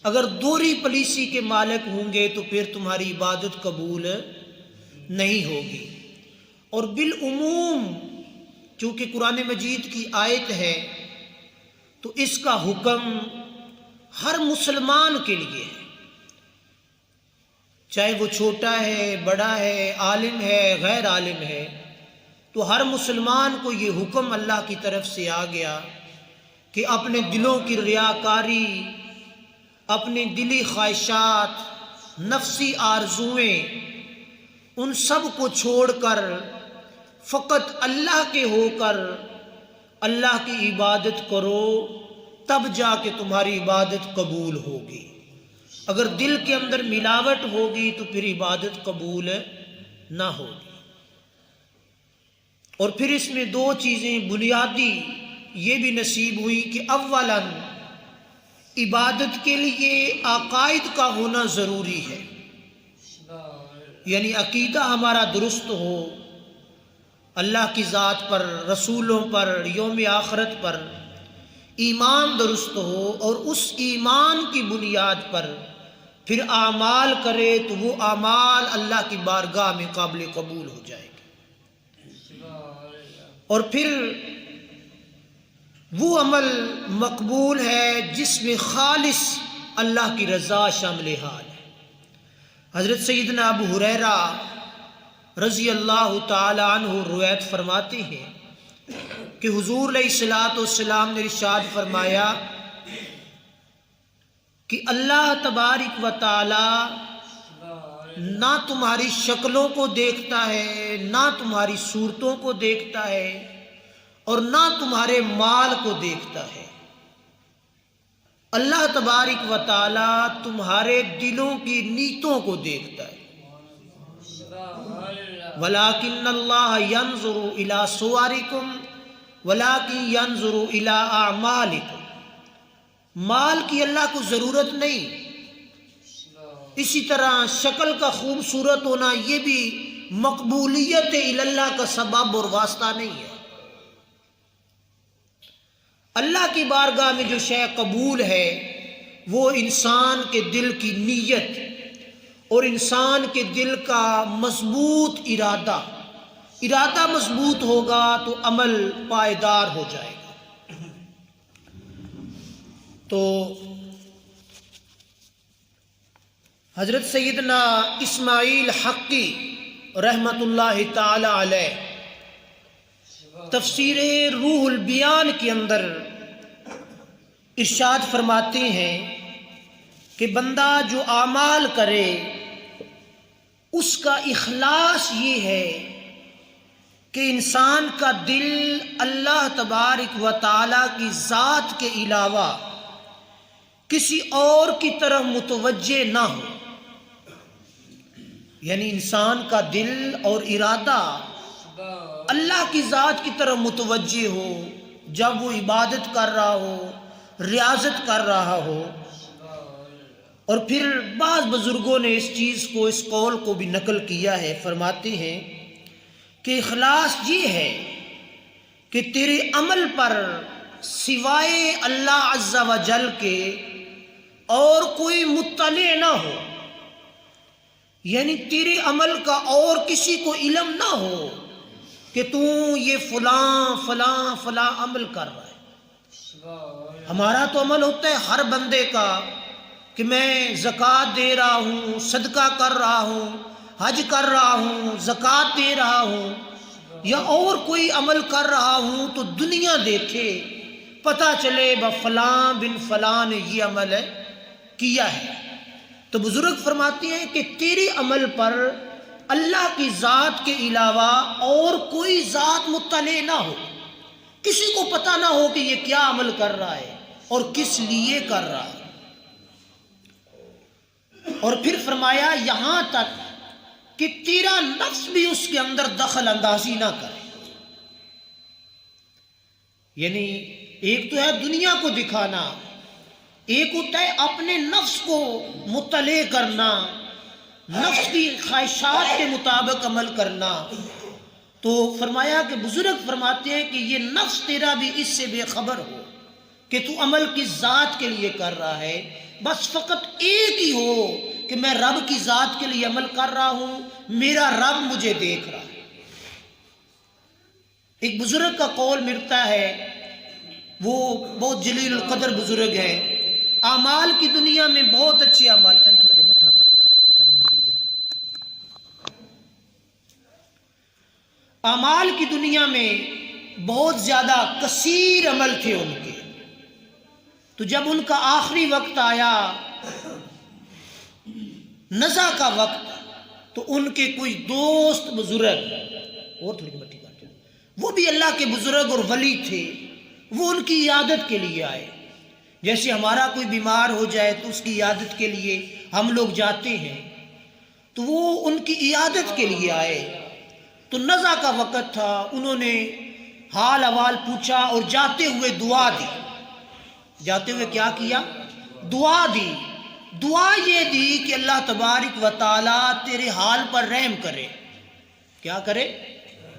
اگر دوہری پلیسی کے مالک ہوں گے تو پھر تمہاری عبادت قبول نہیں ہوگی۔ اور بالعموم چونکہ قرآن مجید کی آیت ہے تو اس کا حکم ہر مسلمان کے لیے ہے، چاہے وہ چھوٹا ہے، بڑا ہے، عالم ہے، غیر عالم ہے، تو ہر مسلمان کو یہ حکم اللہ کی طرف سے آ گیا کہ اپنے دلوں کی ریاکاری، اپنی دلی خواہشات، نفسی آرزوئیں، ان سب کو چھوڑ کر فقط اللہ کے ہو کر اللہ کی عبادت کرو، تب جا کے تمہاری عبادت قبول ہوگی۔ اگر دل کے اندر ملاوٹ ہوگی تو پھر عبادت قبول نہ ہوگی۔ اور پھر اس میں دو چیزیں بنیادی یہ بھی نصیب ہوئی کہ اولاً عبادت کے لیے عقائد کا ہونا ضروری ہے، یعنی عقیدہ ہمارا درست ہو، اللہ کی ذات پر، رسولوں پر، یوم آخرت پر ایمان درست ہو، اور اس ایمان کی بنیاد پر پھر اعمال کرے تو وہ اعمال اللہ کی بارگاہ میں قابل قبول ہو جائے گے، اور پھر وہ عمل مقبول ہے جس میں خالص اللہ کی رضا شامل حال ہے۔ حضرت سیدنا ابو ہریرہ رضی اللہ تعالی عنہ روایت فرماتے ہیں کہ حضور علیہ الصلوۃ والسلام نے ارشاد فرمایا کہ اللہ تبارک و تعالی نہ تمہاری شکلوں کو دیکھتا ہے، نہ تمہاری صورتوں کو دیکھتا ہے، اور نہ تمہارے مال کو دیکھتا ہے۔ اللہ تبارک و تعالی تمہارے دلوں کی نیتوں کو دیکھتا ہے۔ وَلَٰكِنَّ اللَّهَ يَنظُرُ إِلَىٰ صُوَرِكُمْ وَلَٰكِنْ يَنظُرُ إِلَىٰ أَعْمَالِكُمْ، مال کی اللہ کو ضرورت نہیں، اسی طرح شکل کا خوبصورت ہونا یہ بھی مقبولیت اللہ کا سبب اور واسطہ نہیں ہے۔ اللہ کی بارگاہ میں جو شے قبول ہے وہ انسان کے دل کی نیت اور انسان کے دل کا مضبوط ارادہ مضبوط ہوگا تو عمل پائیدار ہو جائے گا۔ تو حضرت سیدنا اسماعیل حقی رحمت اللہ تعالی علیہ تفسیر روح البیان کے اندر ارشاد فرماتے ہیں کہ بندہ جو اعمال کرے اس کا اخلاص یہ ہے کہ انسان کا دل اللہ تبارک و تعالی کی ذات کے علاوہ کسی اور کی طرف متوجہ نہ ہو، یعنی انسان کا دل اور ارادہ اللہ کی ذات کی طرف متوجہ ہو جب وہ عبادت کر رہا ہو، ریاضت کر رہا ہو۔ اور پھر بعض بزرگوں نے اس چیز کو، اس قول کو بھی نقل کیا ہے، فرماتے ہیں کہ اخلاص یہ ہے کہ تیرے عمل پر سوائے اللہ عز و جل کے اور کوئی مطلع نہ ہو، یعنی تیرے عمل کا اور کسی کو علم نہ ہو کہ تو یہ فلاں فلاں فلاں عمل کر رہا ہے۔ ہمارا تو عمل ہوتا ہے ہر بندے کا کہ میں زکوٰۃ دے رہا ہوں، صدقہ کر رہا ہوں، حج کر رہا ہوں، زکوٰۃ دے رہا ہوں، یا اور کوئی عمل کر رہا ہوں تو دنیا دیکھے، پتہ چلے فلاں بن فلاں نے یہ عمل کیا ہے۔ تو بزرگ فرماتے ہیں کہ تیرے عمل پر اللہ کی ذات کے علاوہ اور کوئی ذات مطلع نہ ہو، کسی کو پتہ نہ ہو کہ یہ کیا عمل کر رہا ہے اور کس لیے کر رہا ہے۔ اور پھر فرمایا یہاں تک کہ تیرا نفس بھی اس کے اندر دخل اندازی نہ کرے، یعنی ایک تو ہے دنیا کو دکھانا، ایک ہوتا ہے اپنے نفس کو مطلع کرنا، نفس کی خواہشات کے مطابق عمل کرنا۔ تو فرمایا کہ بزرگ فرماتے ہیں کہ یہ نفس تیرا بھی اس سے بے خبر ہو کہ تو عمل کس ذات کے لیے کر رہا ہے، بس فقط ایک ہی ہو کہ میں رب کی ذات کے لیے عمل کر رہا ہوں، میرا رب مجھے دیکھ رہا ہے۔ ایک بزرگ کا قول ملتا ہے، وہ بہت جلیل القدر بزرگ ہے، اعمال کی دنیا میں بہت اچھے اعمال، تھوڑا جا مٹھا کر جا رہے پتہ نہیں کیا، اعمال کی دنیا میں بہت زیادہ کثیر عمل تھے ان کے، تو جب ان کا آخری وقت آیا، نزع کا وقت، تو ان کے کوئی دوست بزرگ، اور تھوڑی مٹی کر جائے، وہ بھی اللہ کے بزرگ اور ولی تھے، وہ ان کی عیادت کے لیے آئے۔ جیسے ہمارا کوئی بیمار ہو جائے تو اس کی عیادت کے لیے ہم لوگ جاتے ہیں، تو وہ ان کی عیادت کے لیے آئے۔ تو نزع کا وقت تھا، انہوں نے حال احوال پوچھا اور جاتے ہوئے دعا دی۔ جاتے ہوئے کیا کیا؟ دعا دی۔ دعا یہ دی کہ اللہ تبارک و تعالیٰ تیرے حال پر رحم کرے۔ کیا کرے؟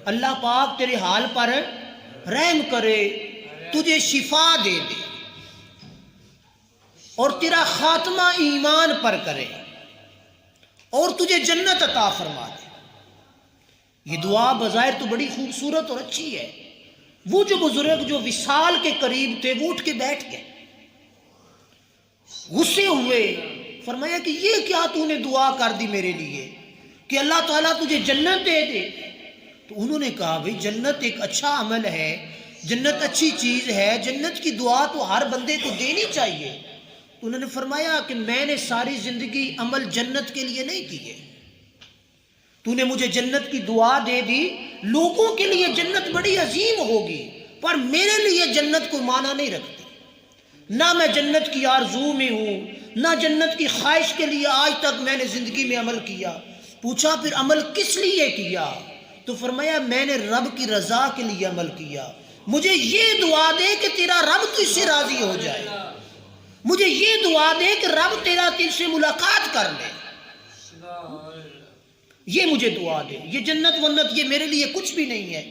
اللہ پاک تیرے حال پر رحم کرے، تجھے شفا دے دے اور تیرا خاتمہ ایمان پر کرے اور تجھے جنت عطا فرما دے۔ یہ دعا بظاہر تو بڑی خوبصورت اور اچھی ہے۔ وہ جو بزرگ جو وصال کے قریب تھے وہ اٹھ کے بیٹھ گئے، غصے ہوئے، فرمایا کہ یہ کیا تو نے دعا کر دی میرے لیے کہ اللہ تعالیٰ تجھے جنت دے دے؟ تو انہوں نے کہا بھئی جنت ایک اچھا عمل ہے، جنت اچھی چیز ہے، جنت کی دعا تو ہر بندے کو دینی چاہیے۔ تو انہوں نے فرمایا کہ میں نے ساری زندگی عمل جنت کے لیے نہیں کیے، تو نے مجھے جنت کی دعا دے دی، لوگوں کے لیے جنت بڑی عظیم ہوگی پر میرے لیے جنت کو معنی نہیں رکھتی، نہ میں جنت کی آرزو میں ہوں، نہ جنت کی خواہش کے لیے آج تک میں نے زندگی میں عمل کیا۔ پوچھا پھر عمل کس لیے کیا؟ تو فرمایا میں نے رب کی رضا کے لیے عمل کیا، مجھے یہ دعا دے کہ تیرا رب تجھ سے راضی ہو جائے، مجھے یہ دعا دے کہ رب تیرا تجھ سے ملاقات کر لے، یہ مجھے دعا دے۔ یہ جنت ونت یہ میرے لیے کچھ بھی نہیں ہے۔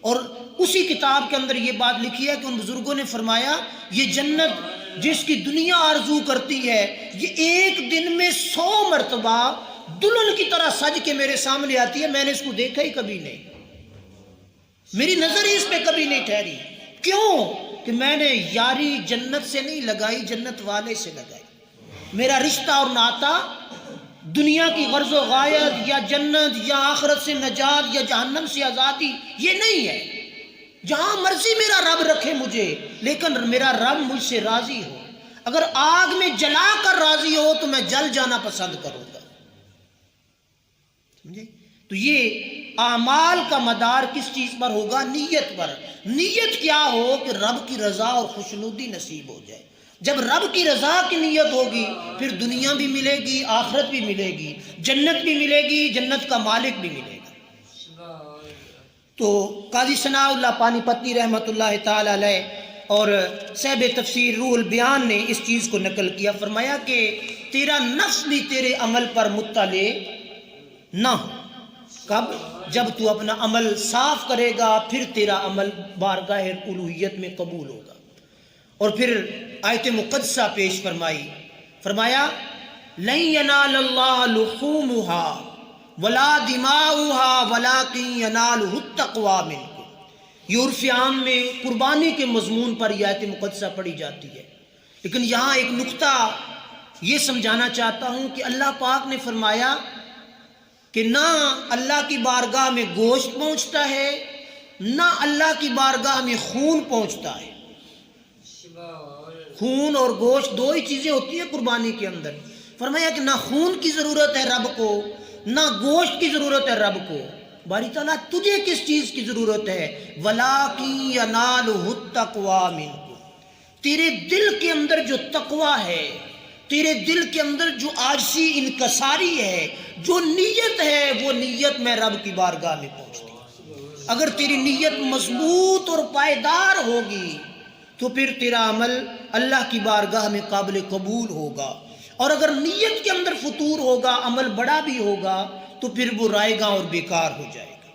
اور اسی کتاب کے اندر یہ بات لکھی ہے کہ ان بزرگوں نے فرمایا یہ جنت جس کی دنیا آرزو کرتی ہے، یہ ایک دن میں 100 مرتبہ دلہن کی طرح سج کے میرے سامنے آتی ہے، میں نے اس کو دیکھا ہی کبھی نہیں، میری نظر ہی اس پہ کبھی نہیں ٹھہری۔ کیوں؟ کہ میں نے یاری جنت سے نہیں لگائی، جنت والے سے لگائی۔ میرا رشتہ اور ناتا دنیا کی غرض و غایت یا جنت یا آخرت سے نجات یا جہنم سے آزادی یہ نہیں ہے۔ جہاں مرضی میرا رب رکھے مجھے، لیکن میرا رب مجھ سے راضی ہو۔ اگر آگ میں جلا کر راضی ہو تو میں جل جانا پسند کروں گا، سمجھے؟ تو یہ اعمال کا مدار کس چیز پر ہوگا؟ نیت پر۔ نیت کیا ہو کہ رب کی رضا اور خوشنودی نصیب ہو جائے۔ جب رب کی رضا کی نیت ہوگی پھر دنیا بھی ملے گی، آخرت بھی ملے گی، جنت بھی ملے گی، جنت کا مالک بھی ملے گا۔ تو قاضی ثناء اللہ پانی پتی رحمۃ اللہ تعالی علیہ اور صاحب تفسیر روح البیان نے اس چیز کو نقل کیا، فرمایا کہ تیرا نفس بھی تیرے عمل پر مطلع نہ ہو۔ کب؟ جب تو اپنا عمل صاف کرے گا پھر تیرا عمل بارگاہ الوہیت میں قبول ہوگا۔ اور پھر آیت مقدسہ پیش فرمائی، فرمایا لن ینال اللہ لحومها ولا دماؤها ولکن ینالہ التقوی منکم۔ یہ عرف عام میں قربانی کے مضمون پر یہ آیت مقدسہ پڑھی جاتی ہے، لیکن یہاں ایک نقطہ یہ سمجھانا چاہتا ہوں کہ اللہ پاک نے فرمایا کہ نہ اللہ کی بارگاہ میں گوشت پہنچتا ہے، نہ اللہ کی بارگاہ میں خون پہنچتا ہے۔ خون اور گوشت دو ہی چیزیں ہوتی ہیں قربانی کے اندر۔ فرمایا کہ نہ خون کی ضرورت ہے رب کو، نہ گوشت کی ضرورت ہے رب کو۔ باری تعالیٰ تجھے کس چیز کی ضرورت ہے؟ وَلَٰكِن يَنَالُهُ التَّقْوَىٰ مِنْكُمْ۔ تیرے دل کے اندر جو تقوی ہے، تیرے دل کے اندر جو عاجزی انکساری ہے، جو نیت ہے، وہ نیت میں رب کی بارگاہ میں پہنچتی ہے۔ اگر تیری نیت مضبوط اور پائیدار ہوگی تو پھر تیرا عمل اللہ کی بارگاہ میں قابل قبول ہوگا، اور اگر نیت کے اندر فتور ہوگا، عمل بڑا بھی ہوگا تو پھر وہ رائے گا اور بیکار ہو جائے گا۔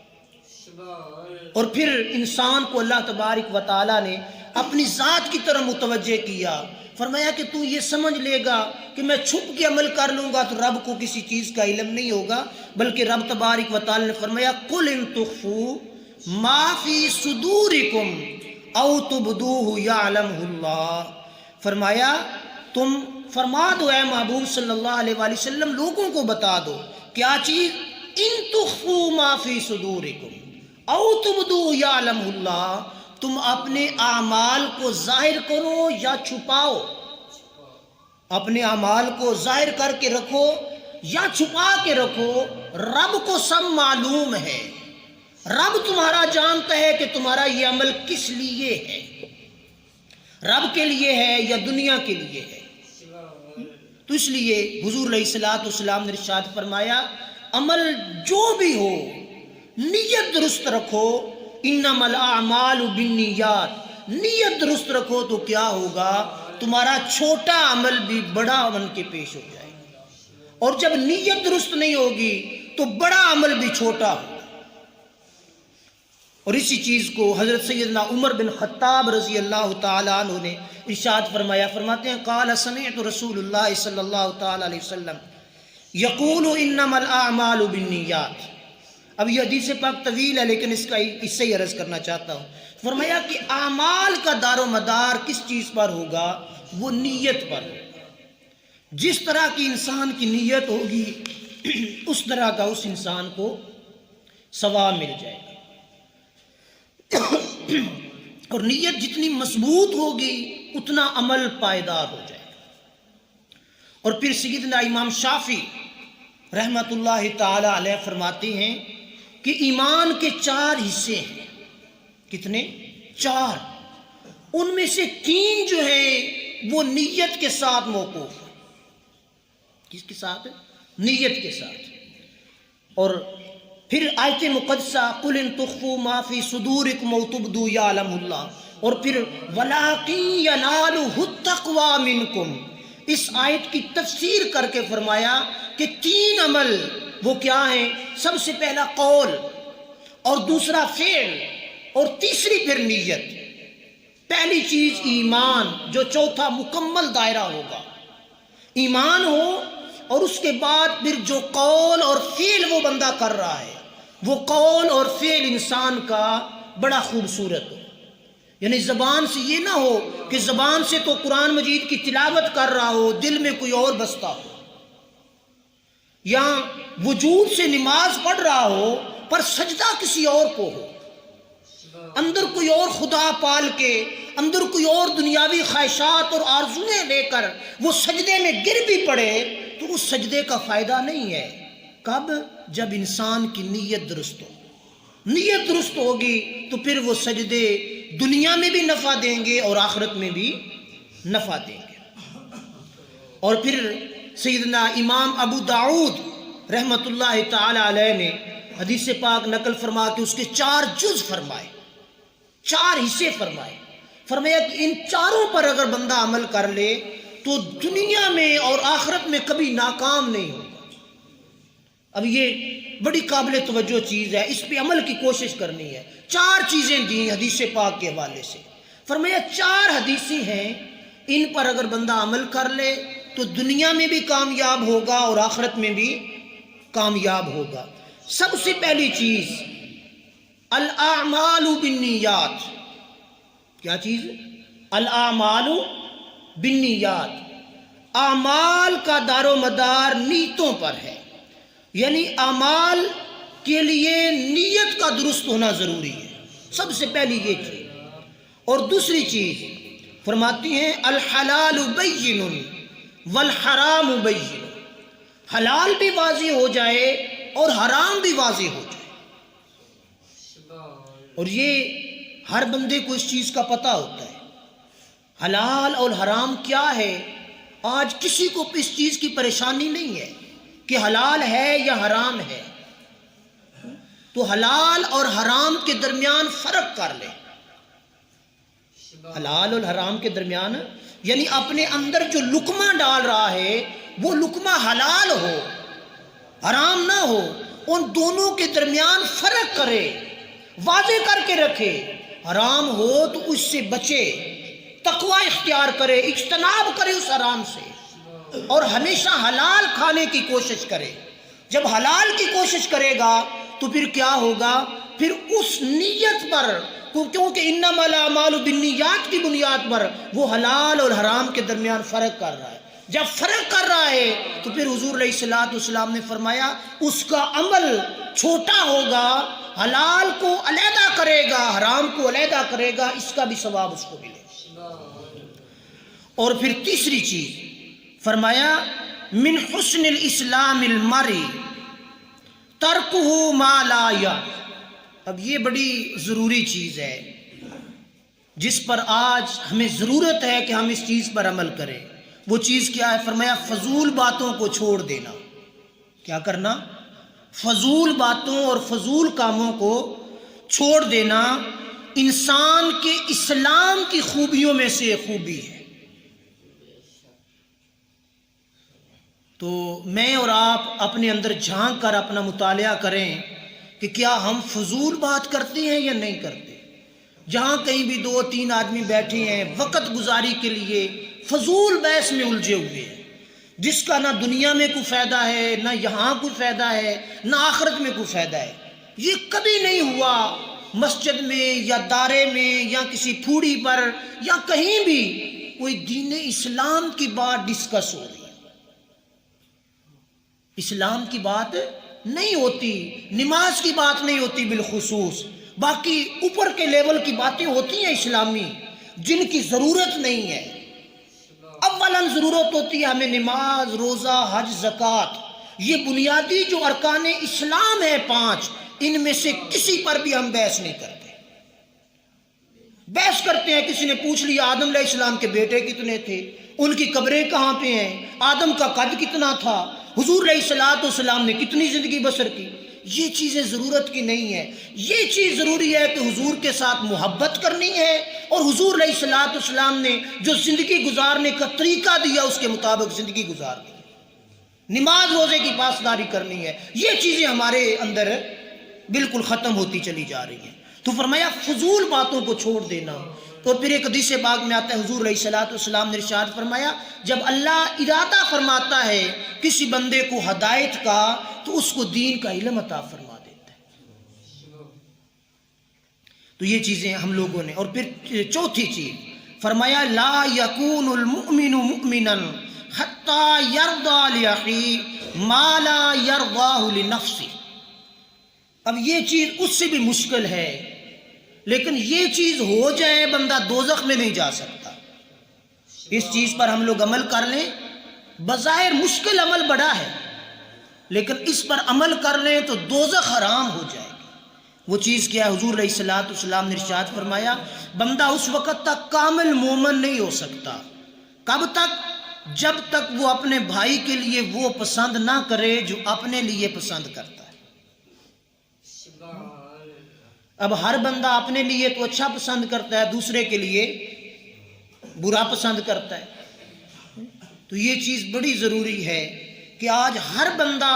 اور پھر انسان کو اللہ تبارک و تعالیٰ نے اپنی ذات کی طرف متوجہ کیا. فرمایا کہ تو یہ سمجھ لے گا کہ میں چھپ کے عمل کر لوں گا تو رب کو کسی چیز کا علم نہیں ہوگا، بلکہ رب تبارک و تعالی نے فرمایا قل ان تخفوا ما فی صدورکم او تبدوہ یعلمہ اللہ. فرمایا تم فرما دو اے محبوب صلی اللہ علیہ وآلہ وسلم، لوگوں کو بتا دو کیا چیز؟ ان تخفوا ما فی صدورکم او تبدوہ یعلمہ اللہ، تم اپنے اعمال کو ظاہر کرو یا چھپاؤ، اپنے اعمال کو ظاہر کر کے رکھو یا چھپا کے رکھو، رب کو سب معلوم ہے. رب تمہارا جانتا ہے کہ تمہارا یہ عمل کس لیے ہے، رب کے لیے ہے یا دنیا کے لیے ہے. تو اس لیے حضور علیہ الصلوۃ والسلام نے ارشاد فرمایا عمل جو بھی ہو نیت درست رکھو، انما الاعمال بالنیات، نیت درست رکھو تو کیا ہوگا؟ تمہارا چھوٹا عمل بھی بڑا بن کے پیش ہو جائے گا، اور جب نیت درست نہیں ہوگی تو بڑا عمل بھی چھوٹا ہوگا. اور اسی چیز کو حضرت سیدنا عمر بن خطاب رضی اللہ تعالیٰ عنہ نے ارشاد فرمایا، فرماتے ہیں قال سمعت رسول اللہ صلی اللہ تعالیٰ علیہ وسلم یقول انما الاعمال بالنیات. اب یہ حدیث پاک طویل ہے لیکن اس سے ہی عرض کرنا چاہتا ہوں. فرمایا کہ اعمال کا دار و مدار کس چیز پر ہوگا؟ وہ نیت پر ہوگا. جس طرح کی انسان کی نیت ہوگی اس طرح کا اس انسان کو ثواب مل جائے گا. اور نیت جتنی مضبوط ہوگی اتنا عمل پائیدار ہو جائے گا. اور پھر سیدنا امام شافعی رحمت اللہ تعالی علیہ فرماتے ہیں کہ ایمان کے 4 حصے ہیں. کتنے؟ 4. ان میں سے 3 جو ہیں وہ نیت کے ساتھ موقوف ہیں. کس کے ساتھ؟ نیت کے ساتھ. اور پھر آیت مقدسہ قل ان تخفوا ما فی صدورکم او تبدوا یعلمہ اللہ، اور پھر ولکن ینالہ التقوی منکم. اس آیت کی تفسیر کر کے فرمایا کہ 3 عمل وہ کیا ہیں؟ سب سے پہلا قول، اور دوسرا فعل، اور تیسری پھر نیت. پہلی چیز ایمان، جو چوتھا مکمل دائرہ ہوگا. ایمان ہو اور اس کے بعد پھر جو قول اور فعل وہ بندہ کر رہا ہے وہ قول اور فعل انسان کا بڑا خوبصورت ہو. یعنی زبان سے یہ نہ ہو کہ زبان سے تو قرآن مجید کی تلاوت کر رہا ہو، دل میں کوئی اور بستا ہو، یا وجود سے نماز پڑھ رہا ہو پر سجدہ کسی اور کو ہو، اندر کوئی اور خدا پال کے، اندر کوئی اور دنیاوی خواہشات اور آرزویں لے کر وہ سجدے میں گر بھی پڑے تو اس سجدے کا فائدہ نہیں ہے. کب؟ جب انسان کی نیت درست ہو. نیت درست ہوگی تو پھر وہ سجدے دنیا میں بھی نفع دیں گے اور آخرت میں بھی نفع دیں گے. اور پھر سیدنا امام ابو داؤد رحمت اللہ تعالی علیہ نے حدیث پاک نقل فرما کے اس کے 4 جز فرمائے، 4 حصے فرمائے. فرمایا کہ ان 4 پر اگر بندہ عمل کر لے تو دنیا میں اور آخرت میں کبھی ناکام نہیں ہوگا. اب یہ بڑی قابل توجہ چیز ہے، اس پہ عمل کی کوشش کرنی ہے. 4 چیزیں دیں حدیث پاک کے حوالے سے. فرمایا 4 حدیثیں ہیں، ان پر اگر بندہ عمل کر لے تو دنیا میں بھی کامیاب ہوگا اور آخرت میں بھی کامیاب ہوگا. سب سے پہلی چیز الاعمال بالنیات. کیا چیز؟ الاعمال بالنیات. اعمال کا دار و مدار نیتوں پر ہے، یعنی اعمال کے لیے نیت کا درست ہونا ضروری ہے. سب سے پہلی یہ چیز. اور دوسری چیز فرماتی ہیں الحلال بین والحرام بین. حلال بھی واضح ہو جائے اور حرام بھی واضح ہو جائے. اور یہ ہر بندے کو اس چیز کا پتہ ہوتا ہے حلال اور حرام کیا ہے. آج کسی کو اس چیز کی پریشانی نہیں ہے کہ حلال ہے یا حرام ہے. تو حلال اور حرام کے درمیان فرق کر لے. حلال اور حرام کے درمیان یعنی اپنے اندر جو لقمہ ڈال رہا ہے وہ لقمہ حلال ہو حرام نہ ہو. ان دونوں کے درمیان فرق کرے، واضح کر کے رکھے حرام ہو تو اس سے بچے، تقوی اختیار کرے، اجتناب کرے اس حرام سے، اور ہمیشہ حلال کھانے کی کوشش کرے۔ جب حلال کی کوشش کرے گا تو پھر کیا ہوگا؟ پھر اس نیت پر، کیونکہ انما الاعمال بالنیات کی بنیاد پر وہ حلال اور حرام کے درمیان فرق کر رہا ہے۔ جب فرق کر رہا ہے تو پھر حضور علیہ الصلوۃ والسلام نے فرمایا اس کا عمل چھوٹا ہوگا، حلال کو علیحدہ کرے گا، حرام کو علیحدہ کرے گا، اس کا بھی ثواب اس کو ملے گا۔ اور پھر تیسری چیز فرمایا من حسن الاسلام المرء ترکہ ما لا یعنی۔ اب یہ بڑی ضروری چیز ہے جس پر آج ہمیں ضرورت ہے کہ ہم اس چیز پر عمل کریں۔ وہ چیز کیا ہے؟ فرمایا فضول باتوں کو چھوڑ دینا۔ کیا کرنا؟ فضول باتوں اور فضول کاموں کو چھوڑ دینا انسان کے اسلام کی خوبیوں میں سے ایک خوبی ہے۔ تو میں اور آپ اپنے اندر جھانک کر اپنا مطالعہ کریں کہ کیا ہم فضول بات کرتے ہیں یا نہیں کرتے۔ جہاں کہیں بھی 2-3 آدمی بیٹھے ہیں وقت گزاری کے لیے فضول بحث میں الجھے ہوئے ہیں، جس کا نہ دنیا میں کوئی فائدہ ہے، نہ یہاں کوئی فائدہ ہے، نہ آخرت میں کوئی فائدہ ہے۔ یہ کبھی نہیں ہوا مسجد میں یا دارے میں یا کسی پھوڑی پر یا کہیں بھی کوئی دین اسلام کی بات ڈسکس ہو رہی ہے۔ اسلام کی بات نہیں ہوتی، نماز کی بات نہیں ہوتی بالخصوص، باقی اوپر کے لیول کی باتیں ہوتی ہیں اسلامی جن کی ضرورت نہیں ہے۔ اولاً ضرورت ہوتی ہے ہمیں نماز، روزہ، حج، زکوٰۃ، یہ بنیادی جو ارکان اسلام ہے 5، ان میں سے کسی پر بھی ہم بحث نہیں کرتے۔ بحث کرتے ہیں، کسی نے پوچھ لیا آدم علیہ السلام کے بیٹے کتنے تھے، ان کی قبریں کہاں پہ ہیں، آدم کا قد کتنا تھا، حضور علیہ الصلوۃ والسلام نے کتنی زندگی بسر کی۔ یہ چیزیں ضرورت کی نہیں ہے۔ یہ چیز ضروری ہے کہ حضور کے ساتھ محبت کرنی ہے اور حضور علیہ الصلوۃ والسلام نے جو زندگی گزارنے کا طریقہ دیا اس کے مطابق زندگی گزارنی ہے، نماز روزے کی پاسداری کرنی ہے۔ یہ چیزیں ہمارے اندر بالکل ختم ہوتی چلی جا رہی ہیں۔ تو فرمایا فضول باتوں کو چھوڑ دینا۔ اور پھر ایک حدیث پاک میں آتا ہے حضور علیہ الصلوۃ والسلام نے ارشاد فرمایا جب اللہ ارادہ فرماتا ہے کسی بندے کو ہدایت کا تو اس کو دین کا علم عطا فرما دیتا ہے۔ تو یہ چیزیں ہم لوگوں نے۔ اور پھر چوتھی چیز فرمایا لا یکون المؤمن مؤمنا حتی یرضی لأخیہ ما لا یرضاہ لنفسہ۔ اب یہ چیز اس سے بھی مشکل ہے، لیکن یہ چیز ہو جائے بندہ دوزخ میں نہیں جا سکتا۔ اس چیز پر ہم لوگ عمل کر لیں، بظاہر مشکل عمل بڑا ہے لیکن اس پر عمل کر لیں تو دوزخ حرام ہو جائے گی۔ وہ چیز کیا ہے؟ حضور علیہ الصلوۃ والسلام نے ارشاد فرمایا بندہ اس وقت تک کامل مومن نہیں ہو سکتا۔ کب تک؟ جب تک وہ اپنے بھائی کے لیے وہ پسند نہ کرے جو اپنے لیے پسند کرتا ہے۔ اب ہر بندہ اپنے لیے تو اچھا پسند کرتا ہے، دوسرے کے لیے برا پسند کرتا ہے۔ تو یہ چیز بڑی ضروری ہے کہ آج ہر بندہ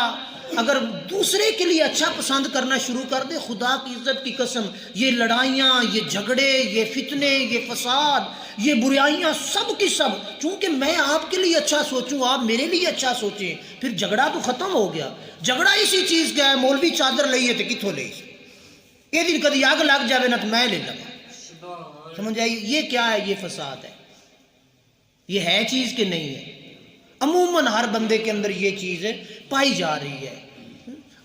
اگر دوسرے کے لیے اچھا پسند کرنا شروع کر دے، خدا کی عزت کی قسم یہ لڑائیاں، یہ جھگڑے، یہ فتنے، یہ فساد، یہ برائیاں سب کی سب، چونکہ میں آپ کے لیے اچھا سوچوں، آپ میرے لیے اچھا سوچیں، پھر جھگڑا تو ختم ہو گیا۔ جھگڑا اسی چیز کا ہے، مولوی چادر لئیے تو کتوں لئی یہ دن کدی آگ لگ جاوے نہ تو میں لے لگا۔ سمجھ آئیے یہ کیا ہے؟ یہ فساد ہے۔ یہ ہے چیز کہ نہیں ہے؟ عموماً ہر بندے کے اندر یہ چیز پائی جا رہی ہے۔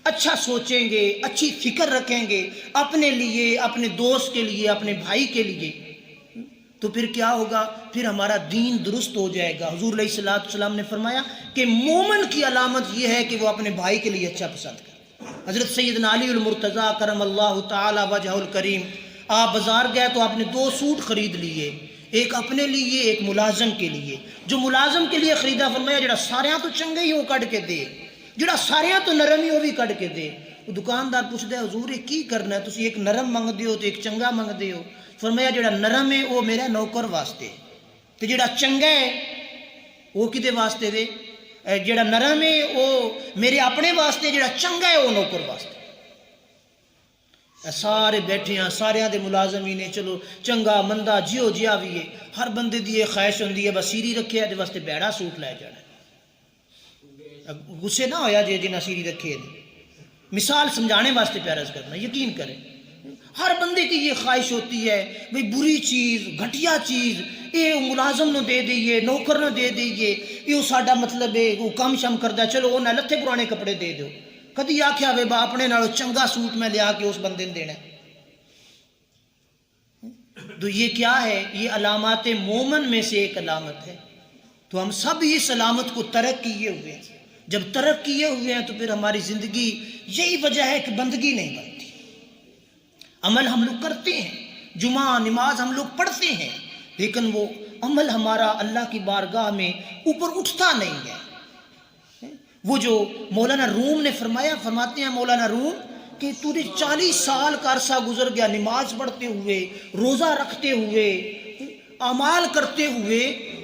اچھا سوچیں گے، اچھی فکر رکھیں گے اپنے لیے، اپنے دوست کے لیے، اپنے بھائی کے لیے، تو پھر کیا ہوگا؟ پھر ہمارا دین درست ہو جائے گا۔ حضور علیہ الصلوۃ والسلام نے فرمایا کہ مومن کی علامت یہ ہے کہ وہ اپنے بھائی کے لیے اچھا پسند کرے۔ حضرت سیدنا علی المرتضیٰ کرم اللہ تعالی وجہ الکریم، آپ بازار گئے تو آپ نے 2 سوٹ خرید لیے، ایک اپنے لیے ایک ملازم کے لیے۔ جو ملازم کے لیے خریدا فرمایا جڑا ساریاں تو چنگے ہی وہ کٹ کے دے، جڑا ساریاں تو نرم ہی وہ بھی کٹ کے دے۔ وہ دکاندار پوچھتا ہے حضور یہ کی کرنا ہے، تسی ایک نرم منگ دیو تو ایک چنگا منگ دیو۔ فرمایا جڑا نرم ہے وہ میرا نوکر واسطے، تو جڑا چنگا ہے وہ کدے واسطے دے؟ جڑا نرم ہے وہ میرے اپنے واسطے، جڑا چنگا ہے وہ نوکر واسطے۔ سارے بیٹھے ہیں، سارے دے ملازمین نے، چلو چنگا مندا جیو جیا بھی ہے، ہر بندے دی یہ خواہش ہوندی ہے بس سیری رکھے دے واسطے بیڑا سوٹ لے جانا۔ غصے نہ ہویا جے جنہ سیری رکھے دی، مثال سمجھانے واسطے پیارز کرنا، یقین کریں ہر بندے کی یہ خواہش ہوتی ہے بھئی بری چیز، گھٹیا چیز یہ ملازم نو دے دئیے، نوکر نو دے دئیے، یہ ساڈا مطلب ہے وہ کام شم کردا، چلو وہ نہ لتھے پرانے کپڑے دے دو، کدی آکھیا وے با اپنے نالوں چنگا سوٹ میں لیا کے اس بندے نے دینا ہے؟ تو یہ کیا ہے؟ یہ علامات مومن میں سے ایک علامت ہے۔ تو ہم سب اس علامت کو ترک کیے ہوئے ہیں، جب ترک کیے ہوئے ہیں تو پھر ہماری زندگی یہی وجہ ہے کہ بندگی نہیں بنتی۔ عمل ہم لوگ کرتے ہیں، جمعہ نماز ہم لوگ پڑھتے ہیں، لیکن وہ عمل ہمارا اللہ کی بارگاہ میں اوپر اٹھتا نہیں ہے۔ وہ جو مولانا روم نے فرمایا، فرماتے ہیں مولانا روم کہ تجھے 40 سال کا عرصہ گزر گیا نماز پڑھتے ہوئے، روزہ رکھتے ہوئے، اعمال کرتے ہوئے،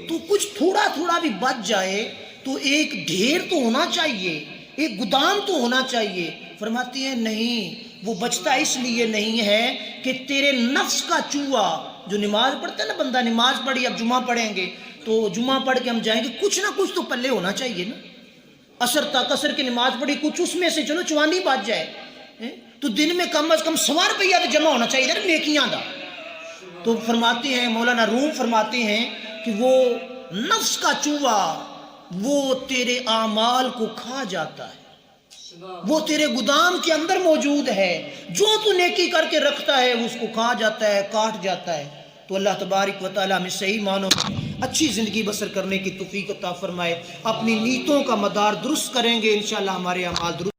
تو کچھ تھوڑا تھوڑا بھی بچ جائے تو ایک ڈھیر تو ہونا چاہیے، ایک گودام تو ہونا چاہیے۔ فرماتی ہیں نہیں، وہ بچتا اس لیے نہیں ہے کہ تیرے نفس کا چوہا جو نماز پڑھتا ہے نا، بندہ نماز پڑھی، اب جمعہ پڑھیں گے تو جمعہ پڑھ کے ہم جائیں گے، کچھ نہ کچھ تو پلے ہونا چاہیے نا۔ عصر تک عصر کی نماز پڑھی، کچھ اس میں سے چلو چوانی بچ جائے تو دن میں کم از کم 100 روپیہ تو جمع ہونا چاہیے نا نیکیاں دا۔ تو فرماتے ہیں مولانا روم فرماتے ہیں کہ وہ نفس کا چوہا وہ تیرے اعمال کو کھا جاتا ہے، وہ تیرے گودام کے اندر موجود ہے، جو تو نیکی کر کے رکھتا ہے اس کو کھا جاتا ہے، کاٹ جاتا ہے۔ تو اللہ تبارک و تعالیٰ ہمیں صحیح معنوں میں اچھی زندگی بسر کرنے کی توفیق عطا فرمائے۔ اپنی نیتوں کا مدار درست کریں گے انشاءاللہ ہمارے اعمال درست